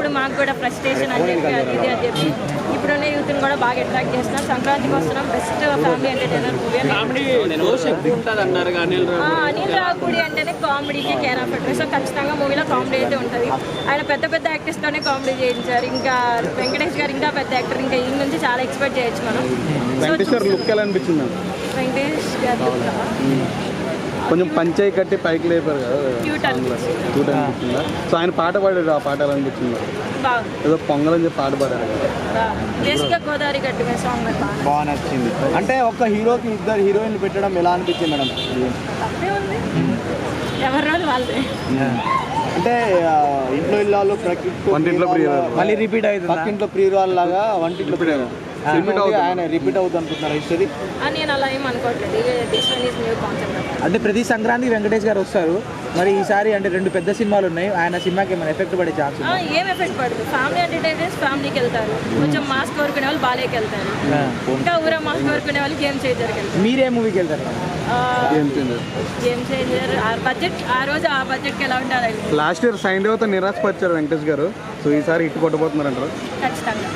చిన్నప్పుడు మాకు కూడా ఫ్రస్ట్రేషన్ అని చెప్పి అది ఇది అని చెప్పి ఇప్పుడున్న యూత్ని కూడా బాగా అట్రాక్ట్ చేస్తున్నాం. సంక్రాంతికి వస్తున్నాం, best family entertainer movie. Anil Ravipudi అంటేనే కామెడీకి కేర్ ఆఫ్ అట్రాక్షన్. సో ఖచ్చితంగా మూవీలో కామెడీ అయితే ఉంటుంది. ఆయన పెద్ద పెద్ద యాక్టర్స్తోనే కామెడీ చేయించారు. ఇంకా వెంకటేష్ గారు ఇంకా పెద్ద యాక్టర్, ఇంకా ఈ నుంచి చాలా ఎక్స్పెక్ట్ చేయొచ్చు మనం. వెంకటేష్ గారు లుక్ ఎలా అనిపించింది? వెంకటేష్ గారు కొంచెం పంచాయి కట్టి పైకి లేపారు కదా, క్యూట్ అనిపించింది. క్యూట్ అనిపించిందా? సో ఆయన పాట పాడాడు, ఆ పాట ఎలా అనిపించింది? బాగుంది. ఏదో పొంగల్ అని చెప్పి పాట పాడారు కదా, బేసిక్గా గోదావరి గట్టు మీద సాంగ్ బాగా నచ్చింది. అంటే ఒక హీరోకి ఇద్దరు హీరోయిన్లు పెట్టడం ఎలా అనిపించింది మేడం? తప్పే ఉంది, ఎవరి రోజు వాళ్ళే. అంటే ఇంట్లో ఇల్లాలు వంటింట్లో ప్రియురాలు మళ్ళీ రిపీట్ అవుతుంది, పక్కింట్లో ప్రియురాలు లాగా వంటింట్లో ప్రియురాలు ఆయన రిపీట్ అవుతుంది అనుకుంటున్నారు హిస్టరీ. నేను అలా ఏం అనుకోవట్లేదు. This one is new concept. అంటే ప్రతి సంక్రాంతికి వెంకటేష్ గారు వస్తారు, మరి ఈసారి అంటే 2 పెద్ద సినిమాలు ఉన్నాయి, ఆయన సినిమాకి ఏమైనా ఎఫెక్ట్ పడే ఛాన్స్? ఏం ఎఫెక్ట్ పడదు. ఫ్యామిలీ ఎంటర్టైనర్స్ ఫ్యామిలీకి వెళ్తారు, కొంచెం మాస్ కోరుకునే వాళ్ళు బాలేకి వెళ్తారు, ఇంకా ఊరా మాస్ కోరుకునే వాళ్ళు గేమ్ చేంజర్కి వెళ్తారు. మీరే మూవీకి వెళ్తారు? గేమ్ చేంజర్ బడ్జెట్ ఆ రోజు ఆ బడ్జెట్కి ఎలా ఉండాలి. లాస్ట్ ఇయర్ సైన్ తో నిరాశపరిచారు వెంకటేష్ గారు. సో ఈసారి హిట్ కొట్టబోతున్నారు అంటారు ఖచ్చితంగా.